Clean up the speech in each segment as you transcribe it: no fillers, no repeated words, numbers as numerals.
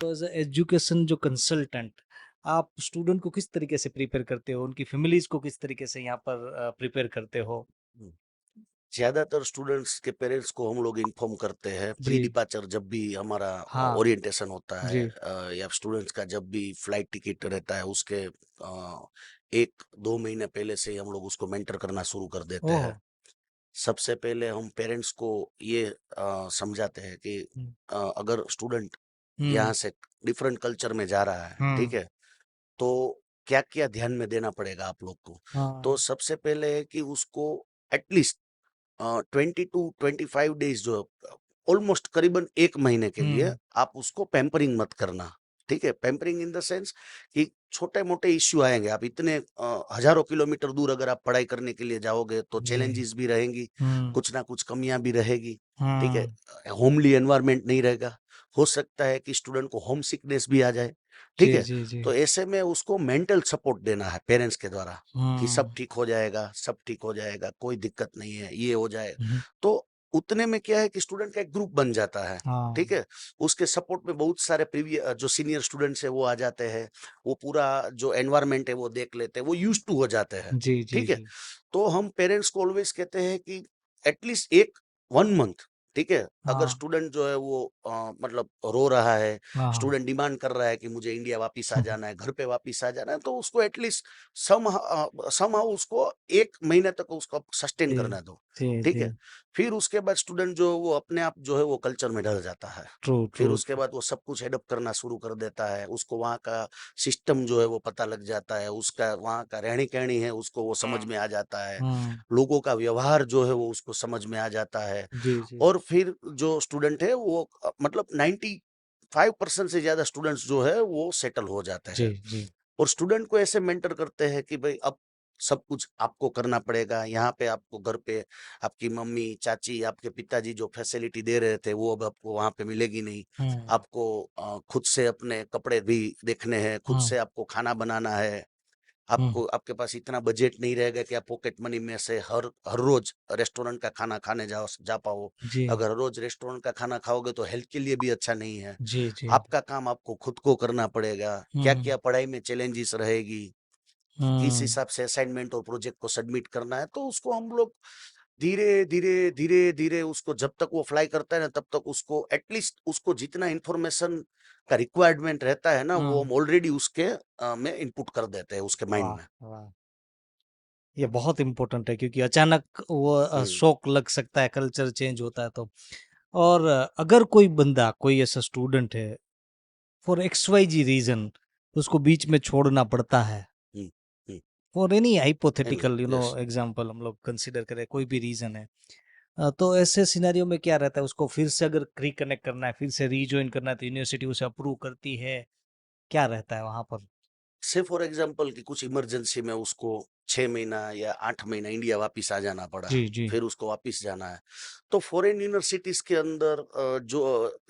तो as education जो consultant, आप स्टूडेंट को किस तरीके से प्रिपेयर करते हो? उनकी फैमिलीज को किस तरीके से यहाँ पर प्रिपेयर करते हो? हुँ। ज़्यादातर स्टूडेंट्स के पेरेंट्स को हम लोग इन्फॉर्म करते हैं प्री जी। डिपार्चर जब भी हमारा हाँ। ओरिएंटेशन होता है, जी। या स्टूडेंट्स का जब भी फ्लाइट टिकट रहता है उसके 1-2 महीने पहले से ही हम लोग उसको मेंटर करना शुरू कर देते ओह! हैं। सबसे पहले हम पेरेंट्स को ये समझाते हैं कि हुँ, अगर स्टूडेंट हुँ, यहाँ से डिफरेंट कल्चर में जा रहा है, ठीक हुँ, है? तो क्या-क्या ध्यान में देना पड़ेगा आप लोग को? तो हाँ, सबसे पहले है कि उसको एटलीस्ट 20 टू 25 डेज़ जो ऑलमोस्ट करीबन 1 महीने के लिए हुँ, आप उसको पैम्परिंग मत करना, ठीक है? पैम्परिंग इन द सेंस कि छोटे-मोटे इश्यू आएँगे, आप इतने हज़ारों किलोमीटर दूर अगर आप पढ़ाई करने के लिए जाओगे तो जी, चैलेंजेस भी रहेंगी, हुँ, कुछ ना कुछ कमियाँ भी रहेगी, ठीक है? हुँ, होमली एनवायरनमेंट नहीं रहेगा, हो सकता है कि स्टूडेंट को होम सिकनेस भी आ जाए, ठीक जी, है? जी, जी, तो ऐसे में उसको मेंटल सपोर्ट देना है पेरेंट्स के द्वारा। कि सब हुँ, ठीक हो जाएगा, सब ठीक हो जाएगा, कोई दिक्कत नहीं है, ये हो जाएगा। हुँ, तो उतने में क्या है कि स्टूडेंट का एक ग्रुप बन जाता है, हाँ, ठीक है? उसके सपोर्ट में बहुत सारे जो सीनियर स्टूडेंट्स हैं वो आ जाते हैं, वो पूरा जो एनवायरनमेंट है वो देख लेते हैं, वो यूज़्ड टू हो जाते हैं, जी, जी, ठीक है? जी, तो हम पेरेंट्स को ऑलवेज़ कहते हैं कि एटलीस्ट एक 1 मंथ, ठीक है? अगर हाँ, स्टूडेंट जो है वो मतलब रो रहा है, हाँ, हाँ, स्टूडेंट डिमांड कर रहा है कि मुझे इंडिया वापिस आ हुँ, हुँ, जाना है, घर पे वापिस आ जाना है, तो उसको एटलीस्ट समहाउ उसको 1 महीने तक उसको सस्टेन जी, करने दो, जी, ठीक जी, है? फिर उसके बाद स्टूडेंट जो वो अपने आप जो है वो कल्चर में ढल जाता है। ट्रू, फिर ट्रू, उसके ट्रू, बाद वो सब कुछ एडॉप्ट करना शुरू कर देता है, उसको वहाँ का सिस्टम जो है वो पता लग जाता है, उसका वहाँ का रहनी-कहनी है उसको वो समझ हुँ, में आ जाता है, हुँ, लोगों का व्यवहार जो है वो उसको समझ में आ जाता है जी, जी, और फिर जो स्टूडेंट है वो मतलब 95% से ज़्यादा स्टूडेंट्स जो है वो सेटल हो जाते जी, हैं। जी, और स्टूडेंट को ऐसे मेंटर करते हैं कि भाई अब सब कुछ आपको करना पड़ेगा। यहाँ पे आपको घर पे आपकी मम्मी, चाची, आपके पिताजी जो फैसिलिटी दे रहे थे वो अब आपको वहाँ पे मिलेगी नहीं। हुँ, आपको खुद से अपने कपड़े भी देखने हैं, खुद हुँ, से आपको खाना बनाना है। हुँ, आपको आपके पास इतना बजट नहीं रहेगा कि आप पॉकेट मनी में से हर हर रोज़ रेस्टोरेंट का खाना खाने जा पाओ। जी, अगर हर रोज़ रेस्टोरेंट का खाना खाओगे तो हेल्थ के लिए भी अच्छा नहीं है। जी, जी, आपका काम आपको खुद को करना पड़ेगा। हुँ, क्या-क्या पढ़ाई में चैलेंजेस रहेगी, किस हुँ, हिसाब से असाइनमेंट और प्रोजेक्ट को सबमिट करना है, तो उसको हम लोग धीरे-धीरे, धीरे-धीरे उसको जब तक वो फ्लाई करता है ना, तब तक उसको एटलीस्ट उसको जितना इन्फॉर्मेशन का रिक्वायरमेंट रहता है ना, वो हुँ, हम ऑलरेडी उसके में इनपुट कर देते हैं उसके माइंड वाह! में। वाह! ये बहुत इम्पोर्टेंट है क्योंकि अचानक वो हुँ, शॉक लग सकता है, कल्चर चेंज होता है तो। और अगर कोई बंदा, कोई ऐसा स्टूडेंट है, for x y z reason उसको बीच में छोड़ना पड़ता है, hmm, hmm, for any any hypothetical yes. Example हम लोग कंसीडर करें, कोई भी रीज़न है। तो ऐसे सिनेरियो में क्या रहता है, उसको फिर से अगर रिकनेक्ट करना है, फिर से रीजॉइन करना है, तो यूनिवर्सिटी उसे अप्रूव करती है, क्या रहता है वहाँ पर? से फॉर एग्जांपल कि कुछ इमरजेंसी में उसको 6 महीना या 8 महीना इंडिया वापिस आ जाना पड़ा, जी, जी। फिर उसको वापिस जाना है। तो फॉरेन यूनिवर्सिटीज़ के अंदर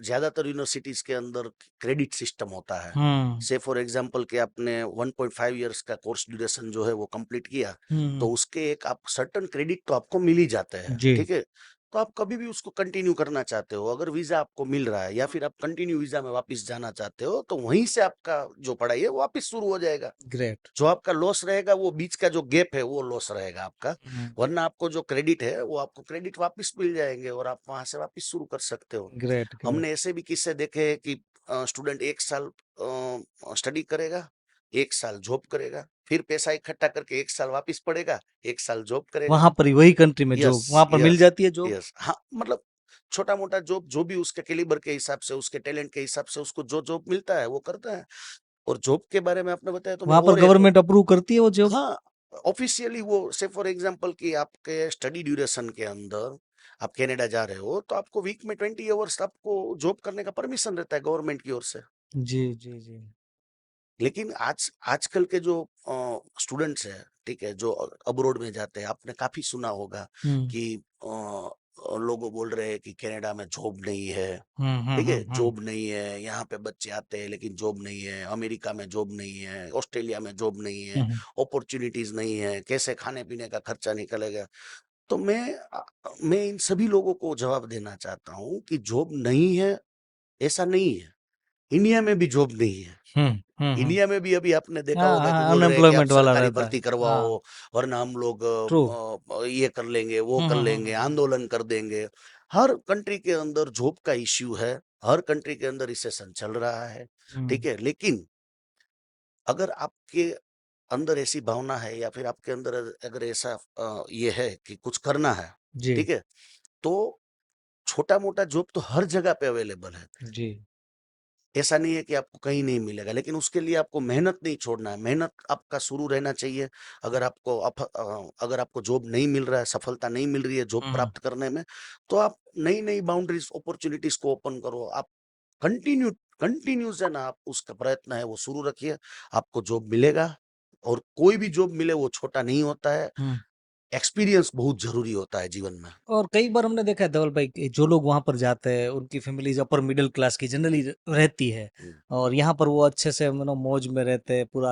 ज़्यादातर यूनिवर्सिटीज़ के अंदर क्रेडिट सिस्टम होता है। हुँ, से फॉर एग्जांपल कि आपने 1.5 इयर्स का कोर्स ड्यूरेशन जो है वो कंप्लीट किया, हुँ, तो उसके एक आप सर्टेन क्रेडिट तो आपको मिल ही जाते हैं, जी, ठीक है? तो आप कभी भी उसको कंटिन्यू करना चाहते हो, अगर वीज़ा आपको मिल रहा है या फिर आप कंटिन्यू वीज़ा में वापिस जाना चाहते हो, तो वहीं से आपका जो पढ़ाई है वो वापिस शुरू हो जाएगा। ग्रेट। जो आपका लॉस रहेगा वो बीच का जो गैप है वो लॉस रहेगा आपका, हुँ, वरना आपको जो क्रेडिट है वो आपको क्रेडिट वापस मिल जाएँगे और आप वहाँ से वापस शुरू कर सकते हो। Great, great. हमने ऐसे भी किस्से देखे हैं कि स्टूडेंट 1 साल स्टडी करेगा, 1 साल जॉब करेगा, फिर पैसा इकट्ठा करके 1 साल वापस पढ़ेगा, 1 साल जॉब करेगा। वहाँ पर ही, वही कंट्री में यस, जॉब वहाँ पर मिल यस, जाती है जॉब? यस। हाँ, मतलब छोटा-मोटा जॉब जो भी उसके कैलिबर के हिसाब से, उसके टैलेंट के हिसाब से उसको जो जॉब मिलता है वो करता है। और जॉब के बारे में आपने बताया तो मैं वहाँ पर और एक गवर्नमेंट अप्रूव करती है वो जॉब? हाँ, ऑफ़िशियली वो से फॉर एग्ज़ाम्पल कि आपके स्टडी ड्यूरेशन के अंदर आप कनाडा जा रहे हो, तो आपको वीक में 20 आवर्स आपको जॉब करने का परमिशन रहता है गवर्नमेंट की ओर से। जी, जी, जी। लेकिन आजकल के जो स्टूडेंट्स हैं, ठीक है? जो अब्रॉड में जाते हैं, आपने काफ़ी सुना होगा हुँ, कि लोग बोल रहे हैं कि कनाडा में जॉब नहीं है, हुँ, हुँ, ठीक हुँ, है? हुँ। जॉब नहीं है, यहाँ पे बच्चे आते हैं लेकिन जॉब नहीं है, अमेरिका में जॉब नहीं है, ऑस्ट्रेलिया में जॉब नहीं हुँ, है, हुँ। अपॉर्च्युनिटीज़ नहीं है, कैसे खाने-पीने का खर्चा निकलेगा? तो मैं इन सभी लोगों को जवाब देना चाहता हूँ कि जॉब नहीं है, ऐसा नहीं है। इंडिया में भी जॉब नहीं है। हम्म। इंडिया में भी अभी आपने देखा हाँ होगा कि हाँ, बोल रहे हैं कि आप अनएम्प्लॉयमेंट वाला सरकारी रहता है। भर्ती करवाओ, हाँ, वरना हम लोग ट्रू। ये कर लेंगे, वो कर लेंगे, आंदोलन कर देंगे। हर कंट्री के अंदर जॉब का इश्यू है, हर कंट्री के अंदर रिसेशन चल रहा है, हम्म। ठीक है? लेकिन अगर आपके अंदर ऐसी भावना है या फिर आपके अंदर अगर ऐसा ये है कि कुछ करना है, जी। ठीक है? तो छोटा-मोटा जॉब तो हर जगह पे अवेलेबल है। जी। ऐसा नहीं है कि आपको कहीं नहीं मिलेगा, लेकिन उसके लिए आपको मेहनत नहीं छोड़ना है, मेहनत आपका शुरू रहना चाहिए। अगर आपको जॉब नहीं मिल रहा है, सफलता नहीं मिल रही है जॉब हम्म। प्राप्त करने में, तो आप नई-नई बाउंड्रीज़, अपॉर्च्युनिटीज़ को ओपन करो। आप कंटिन्यू कंटिन्यूज़ है ना, आप उसका प्रयत्न है वो शुरू रखिए, आपको जॉब मिलेगा। और कोई भी जॉब मिले वो छोटा नहीं होता है, हम्म। एक्सपीरियंस बहुत ज़रूरी होता है जीवन में। और कई बार हमने देखा है धवल भाई कि जो लोग वहाँ पर जाते हैं उनकी फैमिलीज अपर मिडिल क्लास की जनरली रहती है, हुँ। और यहाँ पर वो अच्छे से मौज में रहते हैं, पूरा